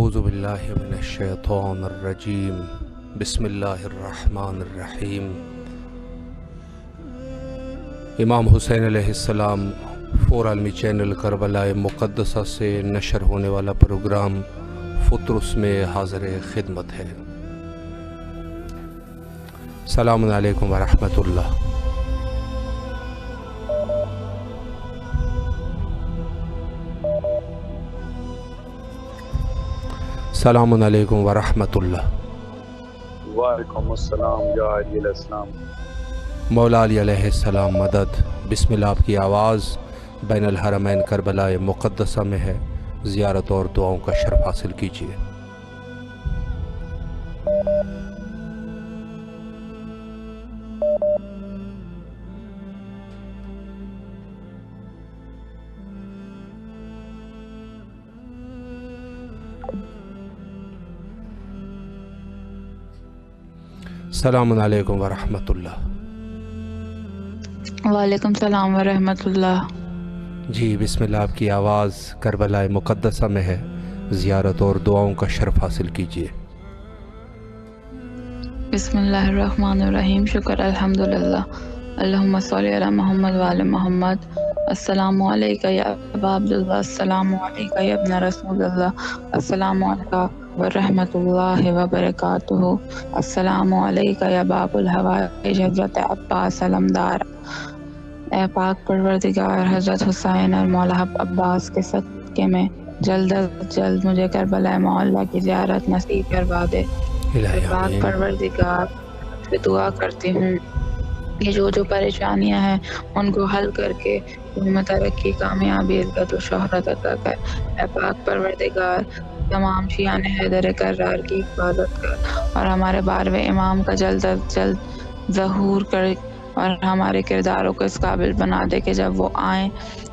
اعوذ باللہ من الشیطان الرجیم بسم اللہ الرحمن الرحیم۔ امام حسین علیہ السلام فور عالمی چینل کربلا مقدسہ سے نشر ہونے والا پروگرام فطرس میں حاضر خدمت ہے۔ السلام علیکم ورحمۃ اللہ۔ السلام علیکم ورحمۃ اللہ۔ وعلیکم السلام یا علی السلام۔ مولا علی علیہ السلام مدد۔ بسم اللہ، آپ کی آواز بین الحرمین کربلا مقدسہ میں ہے، زیارت اور دعاؤں کا شرف حاصل کیجیے۔ السلام علیکم ورحمۃ اللہ۔ وعلیکم السلام ورحمۃ اللہ۔ جی بسم اللہ، آپ کی آواز کربلا مقدسہ میں ہے، زیارت اور دعاؤں کا شرف حاصل کیجیے۔ بسم اللہ الرحمن الرحیم۔ شکر الحمدللہ، اللہم صلی علی محمد وعلی محمد۔ السلام علیکم یا ابا عبداللہ، السلام علیکم یا ابن رسول اللہ، السلام علیکم ورحمۃ اللہ وبرکاتہ، السلام علیکم یا باب الحوائج حضرت عباس علمدار۔ اے پاک پروردگار، حضرت حسین اور مولا عباس کے صدقے میں جلد از جلد مجھے کربلا معلیٰ کی زیارت نصیب کروا دے۔ پاک پروردگار سے دعا کرتی ہوں کہ جو پریشانیاں ہیں ان کو حل کر کے تمہیں ترقی، کامیابی، عزت و شہرت عطا کر۔ اے پاک پروردگار، تمام شیعان حیدر کرار کی حفاظت کر اور ہمارے 12ویں امام کا جلد از جلد ظہور کر اور ہمارے کرداروں کو اس قابل بنا دے کہ جب وہ آئیں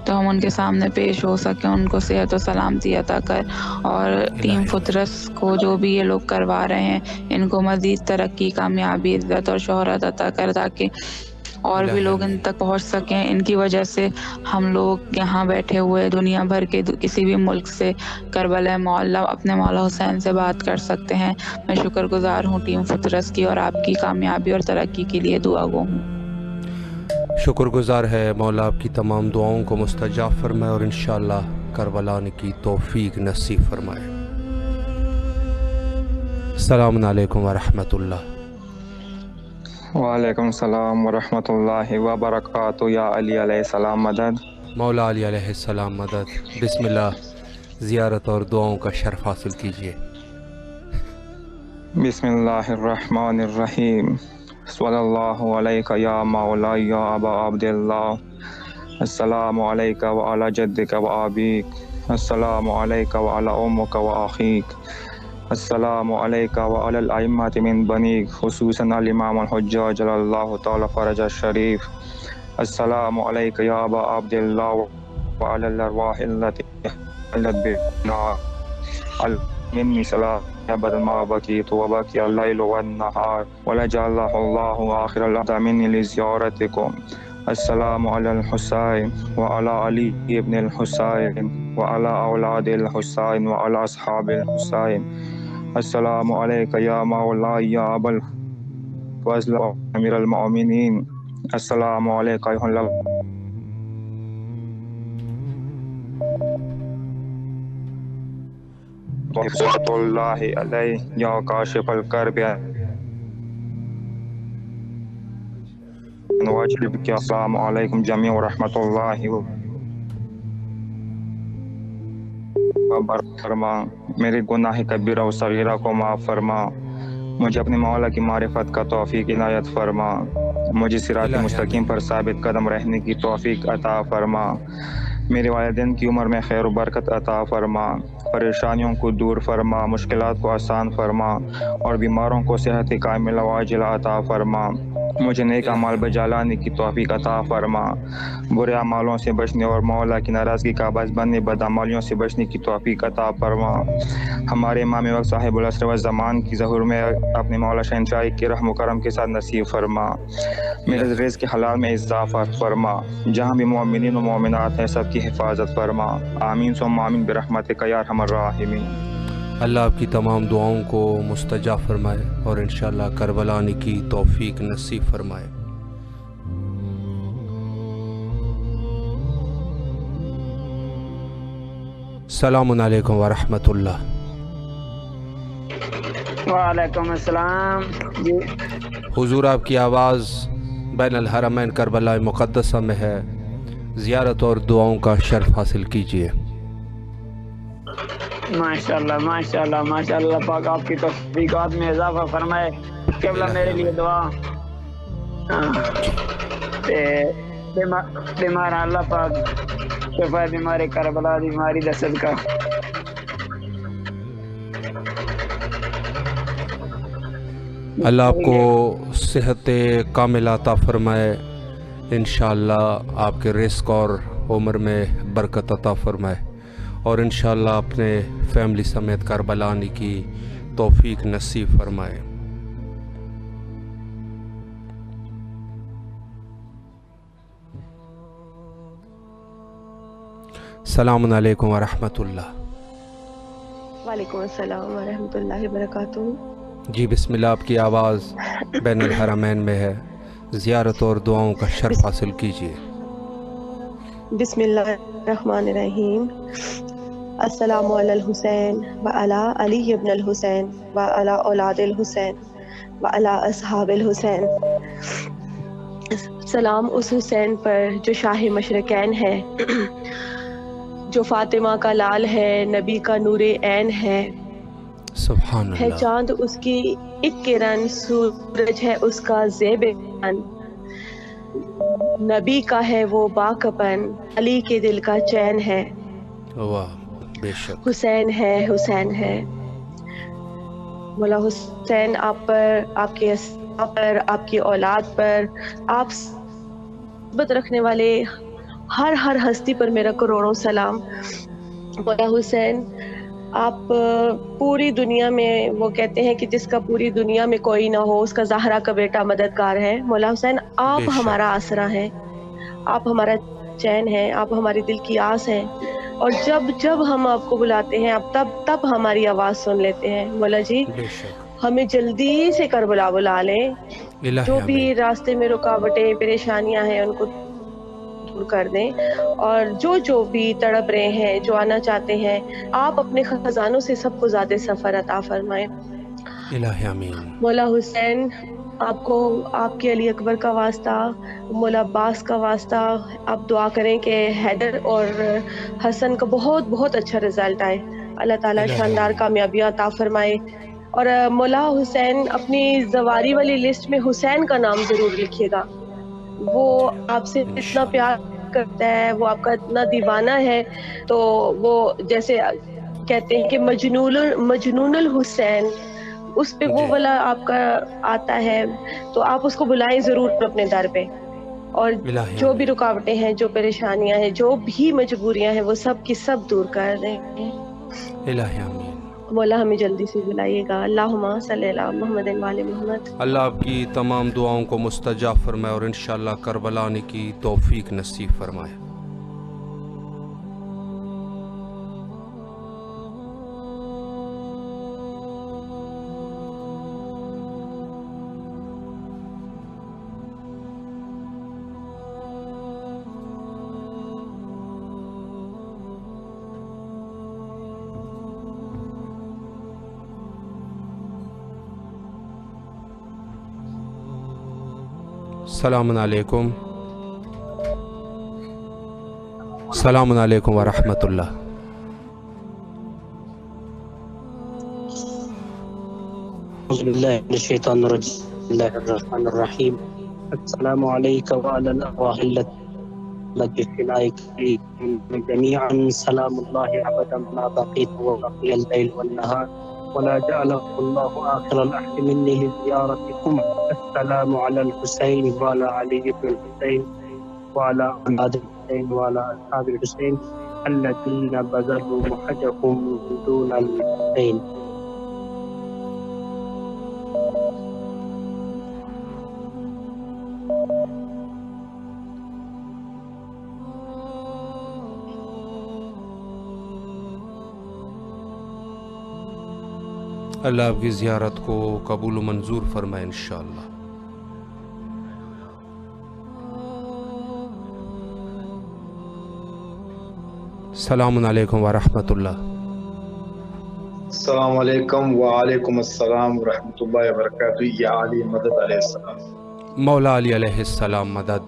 تو ہم ان کے سامنے پیش ہو سکیں۔ ان کو صحت و سلامتی عطا کر، اور ٹیم فطرس کو جو بھی یہ لوگ کروا رہے ہیں ان کو مزید ترقی، کامیابی، عزت اور شہرت عطا کر، تاکہ اور بھی لوگ ان تک پہنچ سکیں۔ ان کی وجہ سے ہم لوگ یہاں بیٹھے ہوئے دنیا بھر کے کسی بھی ملک سے کربلا معلیٰ اپنے مولا حسین سے بات کر سکتے ہیں۔ میں شکر گزار ہوں ٹیم فطرس کی، اور آپ کی کامیابی اور ترقی کے لیے دعا گو ہوں۔ شکر گزار ہے مولا، آپ کی تمام دعاؤں کو مستجاب فرمائے اور انشاءاللہ کربلا آنے کی توفیق نصیب فرمائے۔ السلام علیکم ورحمۃ اللہ۔ وعلیکم السلام ورحمۃ اللہ وبرکاتہ۔ یا علی علیہ السلام مدد۔ مولا علی علیہ السلام مدد۔ بسم اللہ، زیارت اور دعاؤں کا شرف حاصل کیجیے۔ بسم اللہ الرحمن الرحیم۔ صلی اللہ علیک یا مولا یا ابا عبداللہ، السلام علیک وعلی جدک و ابیک، السلام علیک وعلی امک و اخیک، السلام علیک وعلی الائمۃ من بنیک، خصوصاً الامام الحجہ جل اللہ تعالی فرج الشریف، السلام علیک یا ابا عبداللہ وعلی الارواح التي حلت بالنار، منی سلام ابدا ما بقیت وبقی اللیل والنہار ولجعلہ اللہ آخر العہد منی لزیارتکم، السلام علی الحسین وعلی علی ابن الحسین وعلی اولاد الحسین وعلی اصحاب الحسین، السلام علیک یا مولا یا ابا الفضل امیر المؤمنین، السلام علیک ایھا صلوات اللہ علیہ یا کاشف الکرب واجب کے۔ السلام علیکم جمیع ورحمۃ اللہ وبرکاتہ۔ فرما میرے گناہ کبیرہ و صغیرہ کو معاف فرما، مجھے اپنے مولا کی معرفت کا توفیق عنایت فرما، مجھے صراط مستقیم پر ثابت قدم رہنے کی توفیق عطا فرما، میرے والدین کی عمر میں خیر و برکت عطا فرما، پریشانیوں کو دور فرما، مشکلات کو آسان فرما، اور بیماروں کو صحت کاملہ و عاجلہ عطا فرما، مجھے نیک اعمال بجا لانے کی توفیق عطا فرما، برے اعمالوں سے بچنے اور مولا کی ناراضگی کا باعث بننے بدعمالیوں سے بچنے کی توفیق عطا فرما، ہمارے امام وقت صاحب العصر والزمان کی ظہور میں اپنے مولا شہنشاہی کے رحم و کرم کے ساتھ نصیب فرما، میرے رزق کے حلال میں اضافہ فرما، جہاں بھی مومنین و مومنات ہیں سب کی حفاظت فرما، آمین ثم آمین برحمتک یا ارحم الراحمین۔ اللہ آپ کی تمام دعاؤں کو مستجاب فرمائے اور انشاءاللہ کربلا آنے کی توفیق نصیب فرمائے۔ السلام علیکم ورحمۃ اللہ۔ وعلیکم السلام جی۔ حضور آپ کی آواز بین الحرمین کربلا مقدسہ میں ہے، زیارت اور دعاؤں کا شرف حاصل کیجیے۔ ماشاءاللہ ماشاءاللہ ماشاءاللہ، پاک آپ کی توفیقات میں اضافہ فرمائے۔ قبلہ میرے لیے دعا، بیمار اللہ پاک شفا بیماری کربلا دی بیماری دا صدقہ۔ اللہ آپ کو صحت کامل عطا فرمائے، انشاءاللہ آپ کے رزق اور عمر میں برکت عطا فرمائے اور انشاءاللہ اپنے فیملی سمیت کربلا آنے کی توفیق نصیب فرمائے۔ السلام علیکم ورحمۃ اللہ۔ وعلیکم السلام ورحمۃ اللہ وبرکاتہ۔ جی بسم اللہ، آپ کی آواز بین الحرمین میں ہے، زیارت اور دعاؤں کا شرف حاصل کیجیے۔ بسم اللہ الرحمن الرحیم۔ السلام علی الحسین وعلی علی ابن الحسین وعلی اولاد الحسین وعلی اصحاب الحسین۔ سلام اس حسین پر جو شاہ مشرقین ہے، جو فاطمہ کا لال ہے، نبی کا نور عین ہے، سبحان ہے اللہ۔ چاند اس کی ایک کرن، سورج ہے اس کا زیب ان، نبی کا ہے وہ باکپن، علی کے دل کا چین ہے، واہ بے شک۔ حسین ہے حسین ہے۔ مولا حسین آپ پر، آپ کے اصحاب پر، آپ کی اولاد پر، آپ محبت رکھنے والے ہر ہستی پر میرا کروڑوں سلام۔ مولا حسین آپ پوری دنیا میں، وہ کہتے ہیں کہ جس کا پوری دنیا میں کوئی نہ ہو اس کا زہرا کا بیٹا مددگار ہے۔ مولا حسین آپ بے شک۔ ہمارا آسرا ہیں، آپ ہمارا چین ہیں، آپ ہماری دل کی آس ہیں، اور جب ہم آپ کو بلاتے ہیں آپ تب ہماری آواز سن لیتے ہیں۔ مولا جی بے شک۔ ہمیں جلدی سے کربلا بلا لیں، الہی جو بھی آمین۔ راستے میں رکاوٹیں پریشانیاں ہیں ان کو دور کر دیں، اور جو بھی تڑپ رہے ہیں، جو آنا چاہتے ہیں، آپ اپنے خزانوں سے سب کو زیادہ سفر عطا فرمائیں۔ الہی آمین۔ مولا حسین آپ کو، آپ کے علی اکبر کا واسطہ، مولا عباس کا واسطہ، آپ دعا کریں کہ حیدر اور حسن کا بہت اچھا رزلٹ آئے، اللہ تعالیٰ الہی شاندار آمین۔ کامیابیاں عطا فرمائے۔ اور مولا حسین اپنی زواری والی لسٹ میں حسین کا نام ضرور لکھیے گا، وہ آپ سے اتنا انشاءاللہ۔ پیار کرتا ہے، وہ آپ کا اتنا دیوانہ ہے، تو وہ جیسے کہتے ہیں کہ مجنون الحسین، اس پہ وہ جی والا آپ کا آتا ہے، تو آپ اس کو بلائیں ضرور اپنے در پہ، اور الہی جو بھی آمین۔ رکاوٹیں ہیں، جو پریشانیاں ہیں، جو بھی مجبوریاں ہیں، وہ سب کی سب دور کر دیں۔ الہی آمین۔ مولا ہمیں جلدی سے بلائیے گا۔ اللہم صلی اللہ محمد وعلی محمد۔ اللہ آپ کی تمام دعاؤں کو مستجاب فرمائے اور انشاءاللہ کربلا آنے کی توفیق نصیب فرمائے۔ السلام علیکم۔ السلام علیکم ورحمۃ اللہ۔ أعوذ بالله من الشيطان الرجيم، بسم الله الرحمن الرحيم. السلام عليك وعلى الأرواح التي في جميعا. سلام الله أبدا ما بقيت وبقي الليل والنهار، ولا جعله الله آخر العهد مني لزيارتكم. السلام على الحسين وعلى علي بن الحسين وعلى أولاد الحسين وعلى أصحاب الحسين الذين بذلوا محجهم دون الحسين. اللہ آپ کی زیارت کو قبول و منظور فرمائے انشاءاللہ۔ السلام علیکم ورحمۃ اللہ۔ السلام علیکم وعلیکم السلام ورحمۃ اللہ وبرکاتہ۔ یا علی مدد علیہ السلام۔ مولا علی علیہ السلام مدد۔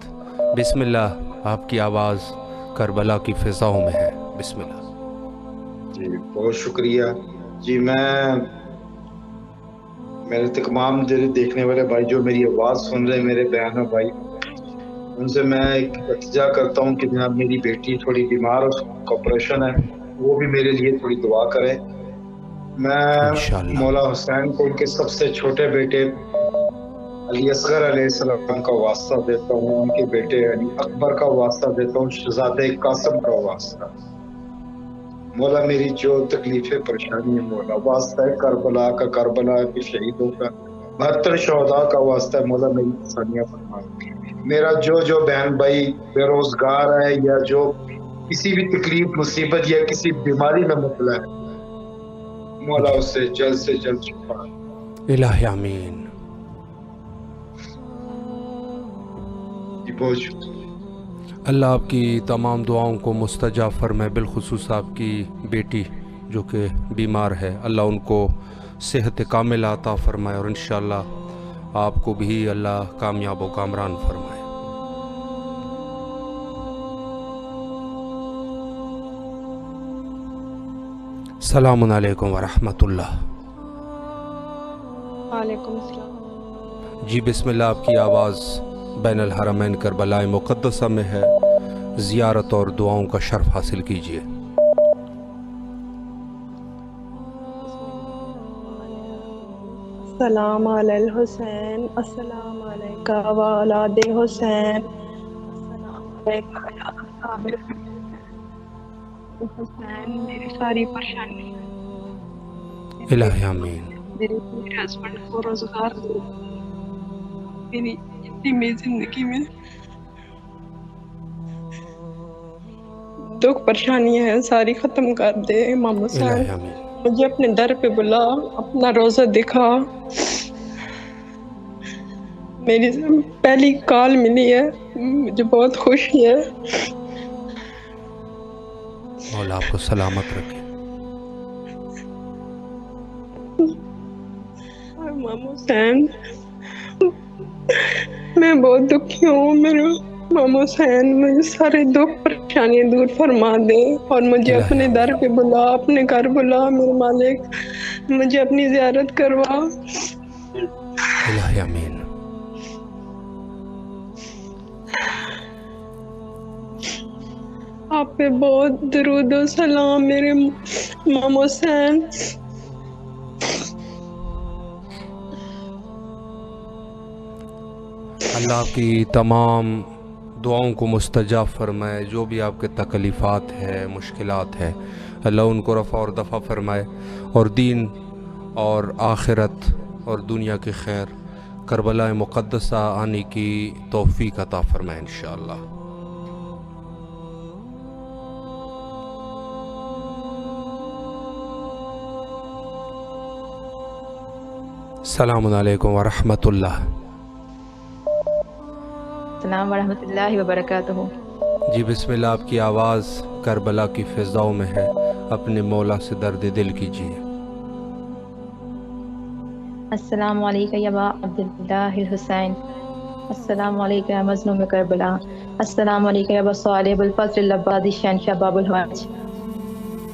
بسم اللہ، آپ کی آواز کربلا کی فضاؤں میں ہے، بسم اللہ۔ جی بہت شکریہ جی۔ میرے تمام دیکھنے والے بھائی جو میری آواز سن رہے ہیں، میرے بہن بھائی، ان سے میں ایک التجا کرتا ہوں کہ جناب میری بیٹی تھوڑی بیمار ہے، اس کا آپریشن ہے، وہ بھی میرے لیے تھوڑی دعا کریں۔ میں مولا حسین کو ان کے سب سے چھوٹے بیٹے علی اصغر علیہ السلام کا واسطہ دیتا ہوں، ان کے بیٹے علی اکبر کا واسطہ دیتا ہوں، شہزادہ قاسم کا واسطہ۔ مولا میری جو تکلیفیں پریشانی ہے مولا، واسطہ ہے کربلا کا، کربلا کے شہیدوں کا، 72 شہداء کا واسطہ ہے مولا، میری آسانیاں فرما۔ میرا جو بہن بھائی بے روزگار ہے یا جو کسی بھی تکلیف مصیبت یا کسی بیماری میں مبتلا ہے، مولا اسے جلد سے جلد شفا۔ الہی آمین۔ جی بہت شکریہ۔ اللہ آپ کی تمام دعاؤں کو مستجاب فرمائے، بالخصوص آپ کی بیٹی جو کہ بیمار ہے، اللہ ان کو صحت کاملہ عطا فرمائے، اور انشاءاللہ آپ کو بھی اللہ کامیاب و کامران فرمائے۔ السلام علیکم ورحمۃ اللہ۔ وعلیکم السلام۔ جی بسم اللہ، آپ کی آواز بین الحرمین کربلا مقدسہ میں ہے، زیارت اور دعاؤں کا شرف حاصل کیجیے۔ السلام علی الحسین، السلام علیکہ و اولاد حسین، السلام علیکہ حسین، میری ساری پریشانی الہی آمین۔ میرے ہسبینڈ کو روزگار دو، میری جتنی زندگی میں دکھ پریشانیاں ہیں ساری ختم کر دے امام حسین۔ الہی آمین۔ مجھے اپنے در پہ بلا، اپنا روزہ دکھا۔ میری پہلی کال ملی ہے، مجھے بہت خوشی ہے۔ مولا آپ کو سلامت رکھے۔ امام حسین میں بہت دکھی ہوں، میرے امام حسین مجھے سارے دکھ پریشانیاں دور فرما دے، اور مجھے اپنے در پہ بلا، اپنے گھر بلا، میرے مالک مجھے اپنی زیارت کروا۔ الہی آمین۔ آپ پہ بہت درود و سلام میرے امام حسین۔ اللہ آپ کی تمام دعاؤں کو مستجاب فرمائے، جو بھی آپ کے تکلیفات ہے، مشکلات ہے، اللہ ان کو رفع اور دفع فرمائے، اور دین اور آخرت اور دنیا کی خیر کربلا مقدسہ آنے کی توفیق عطا فرمائے انشاءاللہ۔ السلام علیکم ورحمۃ اللہ۔ السلام ورحمۃ اللہ وبرکاتہ۔ جی بسم اللہ، آپ کی آواز کربلا کی فضاؤں میں ہے، اپنے مولا سے درد دل کیجیے۔ السلام علیکم یا ابا عبداللہ الحسین، السلام علیکم یا مظلوم کربلا، السلام علیکم یا ابا صالح الفضل العبادی شہنشاہ باب الحوائج،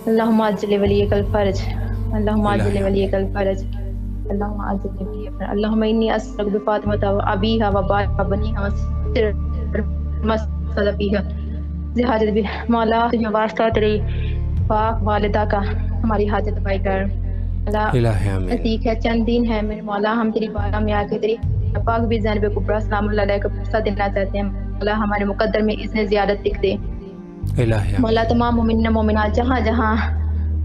اللہم عجل ولیک الفرج، اللہم عجل ولیک الفرج، اللہم عجل ولیک الفرج، اللہم انی اسألک بفاطمۃ و ابیہا و بارک بنیہا مسلبیہ حاجت بھی، مولا تجھے واسطہ تیری پاک والدہ کا ہماری حاجت پائی کر۔ اللہ نزدیک ہے، چند دن ہے میرے مولا، ہم تیری بارگاہ میں آ کے تیری پاک بھی زینب کبریٰ سلام اللہ علیہ کا پرسہ دینا چاہتے ہیں۔ مولا ہمارے مقدر میں اذن زیارت لکھ دے۔ مولا تمام مومنین مومنات جہاں جہاں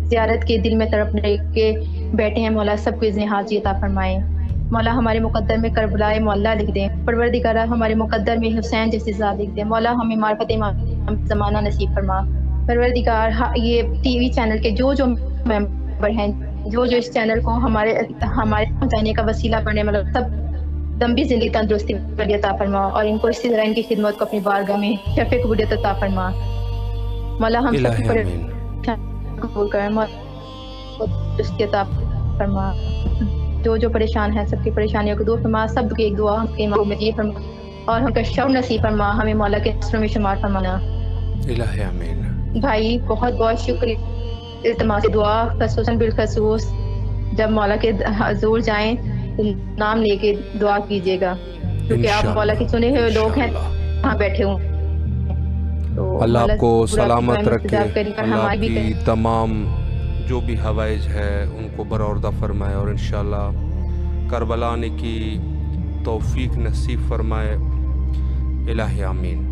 زیارت کے دل میں تڑپ کے بیٹھے ہیں، مولا سب کو اذن حاضری عطا فرمائے۔ مولا ہمارے مقدر میں کربلا معلیٰ لکھ دیں، پروردگار ہمارے مقدر میں حسین جیسی ذات لکھ دیں۔ مولا ہمیں معرفت امام زمانہ نصیب فرما۔ پروردگار یہ ٹی وی چینل کے جو ممبر ہیں جو اس چینل کو ہمارے پہنچانے کا وسیلہ بنے، مطلب سب لمبی زندگی تندرستی عطا فرما، اور ان کو اسی طرح ان کی خدمت کو اپنی بارگاہ میں شفیع قبولیت عطا فرما۔ مولا ہم سب کی پریشانی قبول کر، تندرستی عطا فرما، جو پریشان ہیں سب کی پریشانیوں کو دور فرما، سب کی ایک دعا ہم کے ایمان میں یہ فرما، اور ہم کا شعور نصیب فرما، ہمیں مولا کے نصروں میں شمار فرمانا۔ الہی آمین۔ بھائی بہت بہت شکریہ، التماس دعا خصوصاً بالخصوص جب مولا کے حضور جائیں تو نام لے کے دعا کیجیے گا، کیونکہ آپ مولا کے چنے ہوئے لوگ ہیں وہاں بیٹھے ہوں۔ اللہ آپ کو سلامت رکھے، اللہ کی تمام جو بھی حوائج ہے ان کو برآوردہ فرمائے، اور انشاءاللہ کربلا آنے کی توفیق نصیب فرمائے۔ الہی آمین۔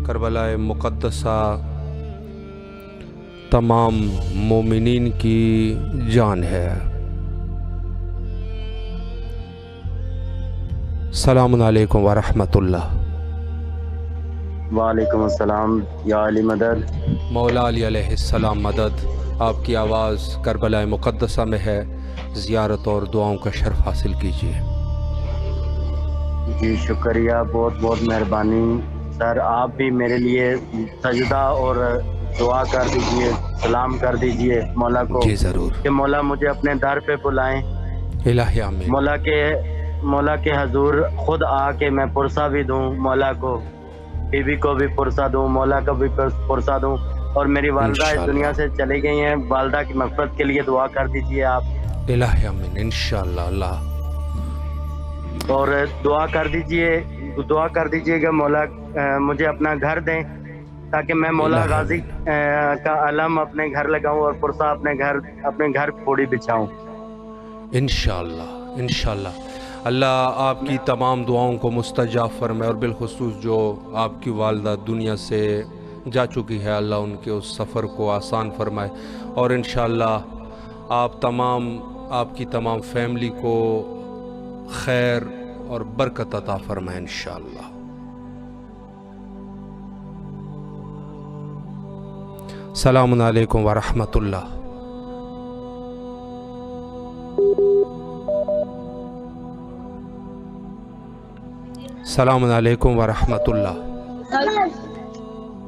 کربلا مقدسہ تمام مومنین کی جان ہے۔ السلام علیکم ورحمۃ اللہ۔ وعلیکم السلام یا علی مدد۔ مولا علی علیہ السلام مدد۔ آپ کی آواز کربلا مقدسہ میں ہے، زیارت اور دعاؤں کا شرف حاصل کیجیے۔ جی شکریہ، بہت بہت مہربانی سر۔ آپ بھی میرے لیے سجدہ اور دعا کر دیجئے، سلام کر دیجئے مولا کو۔ جی ضرور، کہ مولا مجھے اپنے در پہ بلائیں۔ الہی آمین۔ مولا کے حضور خود آ کے میں پرسہ بھی دوں مولا کو، بی بی کو بھی پرسہ دوں، مولا کو بھی پرسہ دوں، اور میری والدہ اس دنیا سے چلی گئی ہیں، والدہ کی مغفرت کے لیے دعا کر دیجئے آپ۔ الہی آمین، انشاءاللہ اللہ۔ اور دعا کر دیجئے کہ مولا مجھے اپنا گھر دیں، تاکہ میں مولا غازی کا علم اپنے گھر لگاؤں اور پرسہ اپنے گھر پھوڑی بچھاؤں۔ انشاءاللہ انشاءاللہ اللہ آپ کی تمام دعاؤں کو مستجاب فرمائے، اور بالخصوص جو آپ کی والدہ دنیا سے جا چکی ہے، اللہ ان کے اس سفر کو آسان فرمائے، اور انشاءاللہ آپ کی تمام فیملی کو خیر اور برکت عطا فرمائے انشاءاللہ۔ السلام علیکم ورحمۃ اللہ۔ السلام علیکم ورحمۃ اللہ۔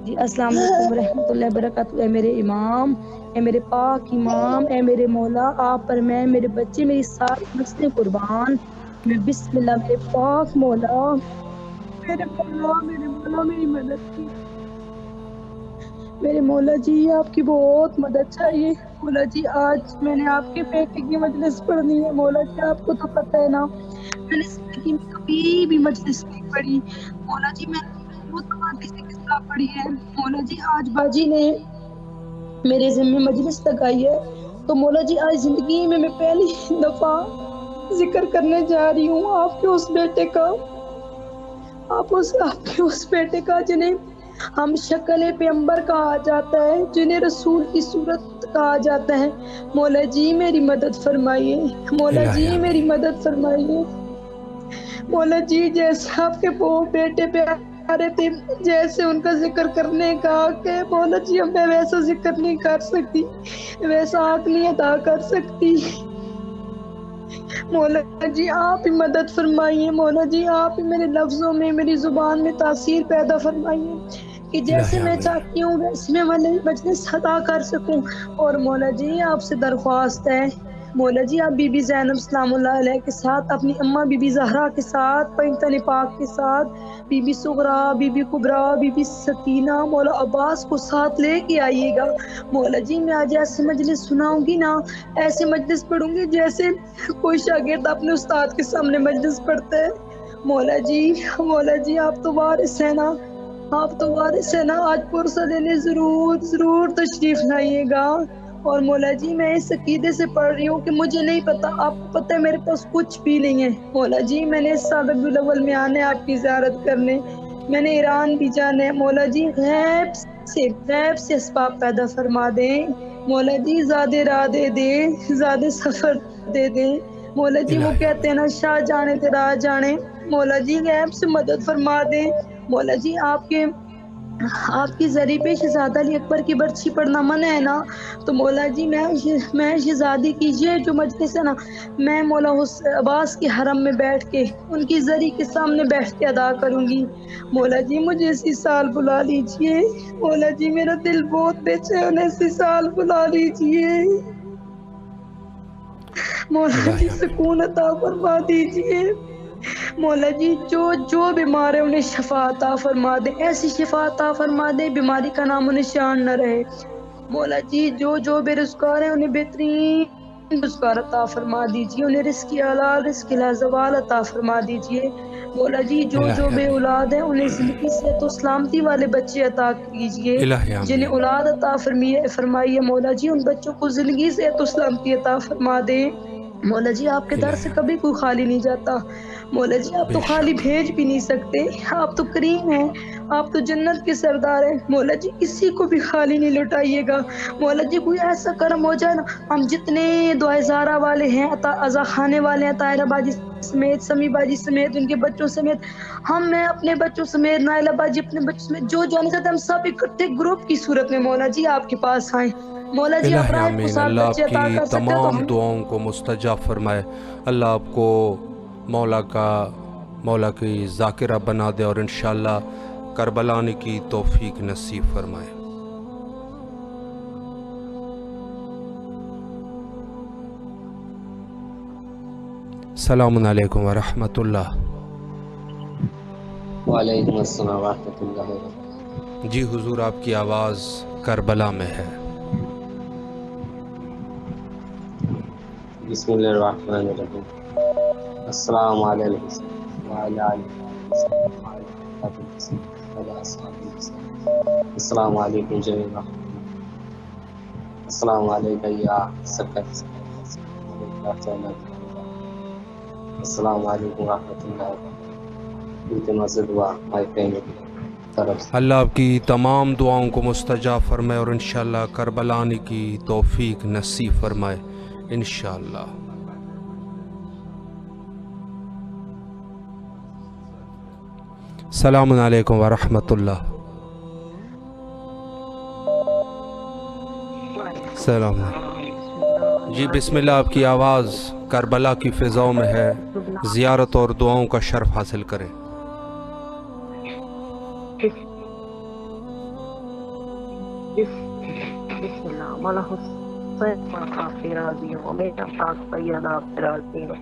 جی السلام علیکم ورحمۃ اللہ وبرکاتہ۔ اے میرے امام، اے میرے پاک امام، اے میرے مولا، آپ پر میں، میرے بچے، میری ساری نسلیں قربان۔ میں بسم اللہ میرے پاک مولا، میرے مولا میری مدد کی۔ میرے مولا جی آپ کی بہت مدد چاہیے مولا جی۔ آج میں نے آپ کے بیٹے کی مجلس پڑھنی ہے مولا جی، آپ کو تو پتہ ہے نا، میں نے زندگی میں کبھی بھی مجلس نہیں پڑھی مولا جی، میں نے بہت آگے سے قصہ پڑھی ہے مولا جی۔ آج باجی نے میرے ذمہ مجلس لگائی ہے، تو مولا جی آج زندگی میں پہلی دفعہ ذکر کرنے جا رہی ہوں آپ کے اس بیٹے کا، آپ کے اس بیٹے کا جنہیں ہم شکل پیغمبر کہا جاتا ہے، جنہیں رسول کی صورت کہا جاتا ہے۔ مولا جی میری مدد فرمائیے، مولا جی میری مدد فرمائیے مولا جی۔ جیسے آپ کے بیٹے پیارے تھے، جیسے ان کا ذکر کرنے کا کہ مولا جی میں ویسا ذکر نہیں کر سکتی، ویسا حق نہیں ادا کر سکتی مولا جی، آپ ہی مدد فرمائیے مولا جی، آپ ہی میرے لفظوں میں، میری زبان میں تاثیر پیدا فرمائیے کہ جیسے میں چاہتی ہوں ویسے میں مجلس ادا کر سکوں۔ اور مولا جی آپ سے درخواست ہے مولا جی، آپ بی بی زینب سلام اللہ علیہ کے ساتھ، اپنی اماں بی بی زہرا کے ساتھ، پنجتن پاک کے ساتھ، بی بی صغرا، بی بی کبرا، بی بی سکینہ، مولا عباس کو ساتھ لے کے آئیے گا مولا جی۔ میں آج ایسے مجلس سناؤں گی نا، ایسے مجلس پڑھوں گی جیسے کوئی شاگرد اپنے استاد کے سامنے مجلس پڑھتا ہے مولا جی آپ تو وارث ہیں نا، آپ تو وارث ہے نا، آج پرسہ لینے ضرور تشریف لائیے گا۔ اور مولا جی میں اس عقیدے سے پڑھ رہی ہوں کہ مجھے نہیں پتا، آپ کو پتہ ہے میرے پاس کچھ بھی نہیں ہے مولا جی۔ میں نے اس سال ربیع الاول میں آنا ہے آپ کی زیارت کرنے، میں نے ایران بھی جانا ہے مولا جی۔ غیب سے اسباب پیدا فرما دیں مولا جی، زیادہ راہ دے دیں، زیادہ سفر دے دیں مولا جی۔ وہ کہتے ہیں نا شاہ جانے تے راہ جانے مولا جی، غیب سے مدد فرما دیں مولا جی۔ آپ کے آپ کی ظریف شہزادہ علی اکبر کی برچی پڑھنا منع ہے نا، تو مولا جی میں شہزادی کی یہ جو مجلس ہے نا، میں مولا عباس کے حرم میں بیٹھ کے ان کی زری کے سامنے بیٹھ کے ادا کروں گی۔ مولا جی مجھے اسی سال بلا لیجئے، مولا جی میرا دل بہت بے چین ہے، اسی سال بلا لیجئے مولا جی، سکون عطا فرما دیجئے مولا جی، جو بیمار ہے انہیں شفا عطا فرما دے، ایسی شفا عطا فرما دے بیماری کا نام و نشان نہ رہے۔ مولا جی، جو بے روزگار ہیں انہیں بہترین روزگار عطا فرما دیجئے، انہیں رزق حلال رزق لازوال عطا فرما دیجئے۔ مولا جی، جو بے اولاد ہیں انہیں زندگی صحت و سلامتی والے بچے عطا کیجئے، جنہیں اولاد عطا فرمائیے مولا جی، ان بچوں کو زندگی صحت و سلامتی عطا فرما دے۔ مولا جی، آپ کے در سے کبھی کوئی خالی نہیں جاتا، مولا جی آپ تو خالی بھیج بھی نہیں سکتے، آپ تو کریم ہیں، آپ تو جنت کے سردار ہیں، مولا جی کسی کو بھی خالی نہیں لوٹائیے گا۔ مولا جی کوئی ایسا کرم ہو جائے نا، ہم جتنے دعائے زارہ والے ہیں، عزا خانے والے ہیں، طاہرہ باجی سمیت، سمی باجی سمیت، ان کے بچوں سمیت، میں اپنے بچوں سمیت، نائلہ باجی اپنے بچوں سمیت، جو آنے چاہتے ہیں ہم سب اکٹھے گروپ کی صورت میں مولا جی آپ کے پاس آئیں۔ مولا جی آپ راہ کو ساتھ اللہ بچے آپ عطا کی کر سکتے ہیں تو تمام ہم دعاؤں کو مستجاب فرمائے، اللہ آپ کو مولا کی ذاکرہ بنا دے اور انشاءاللہ کربلا آنے کی توفیق نصیب فرمائے۔ السلام علیکم ورحمۃ اللہ۔ وعلیکم السلام ورحمۃ اللہ وبرکاتہ۔ جی حضور، آپ کی آواز کربلا میں ہے۔ بسم اللہ الرحمن الرحیم۔ السلام علیکم وعلی السلام علیکم جمیعا۔ السلام علیکم یا سکت، السلام علیکم ورحمۃ اللہ۔ اللہ آپ کی تمام دعاؤں کو مستجاب فرمائے اور انشاءاللہ کربلا آنے کی توفیق نصیب فرمائے انشاءاللہ۔ السلام علیکم ورحمۃ اللہ۔ السلام علیکم۔ جی بسم اللہ، آپ کی آواز کربلا کی فضاؤں میں ہے، زیارت اور دعاؤں کا شرف حاصل کریں۔ بسم اللہ، مولا حسین کافی راضی ہوں، میرا پاک سیدہ راضی ہوں۔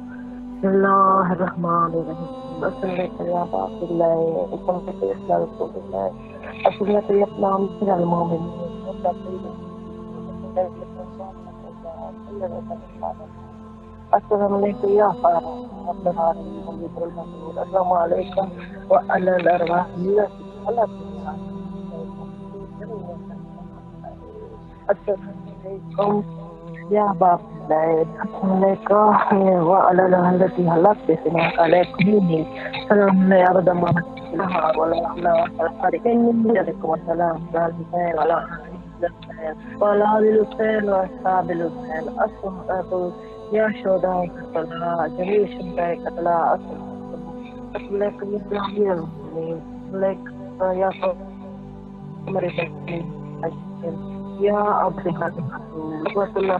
بسم اللہ الرحمن الرحیم، بسم اللہ یا باپ اللہ، حکم سے اسلام رسول اللہ، اصل سے اپنا مصر المومنین، السلام علیکم یا فارغ السلام علیکم وعلی الارواح السلام علیکم یا باپ السلام علیکم وعلی الہلتی حلق بسنا علیکم السلام علیکم عبد محمد والسلام وعلى آل الحسين وأصحاب الحسين الصلاة يا شهداء كربلاء جميع شهداء كربلاء أسألك يا أمير المؤمنين أسألك يا قمر يا عبد الله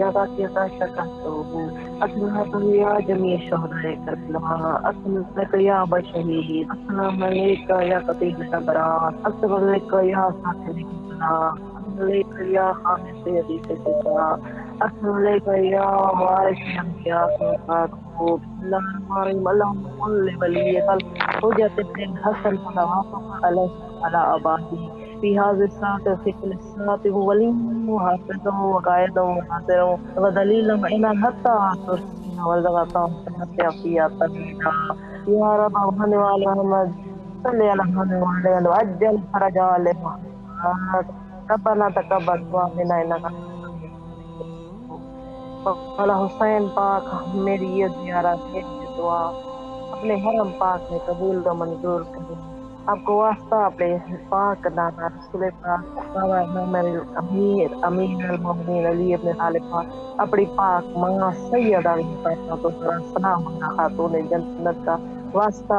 يا غاتي شكاته أسألك يا جميع شهداء كربلاء أسألك يا أبا الشهيد السلام عليك يا قتيل الأبرار أسألك يا صاحب عليك يا خامس سيدي سيدنا عليك يا وارث الأنبياء والصالحين اللهم اللهم صل وليك الحجة بن الحسن على أباه في هذه الساعة في كل الساعة ولي وحافظه وقائد وناصر ودليل معين حتى ترسلنا والغطاء في أطلنا يا رب محمد وعلى محمد صل على محمد وعلى وعجل فرج على محمد ربنا تقبل دعاءنا انك مولا حسین پاک میری یہ زیارت ہے دعا اپنے حرم پاک میں قبول و منظور کریں۔ آپ کو واسطہ اپنے پاک نانا رسول پاک بابا امیر المومنین علی ابن طالب پاک اپنی پاک ماں سیدہ فاطمہ تو سلام خاتون جنت کا واسطہ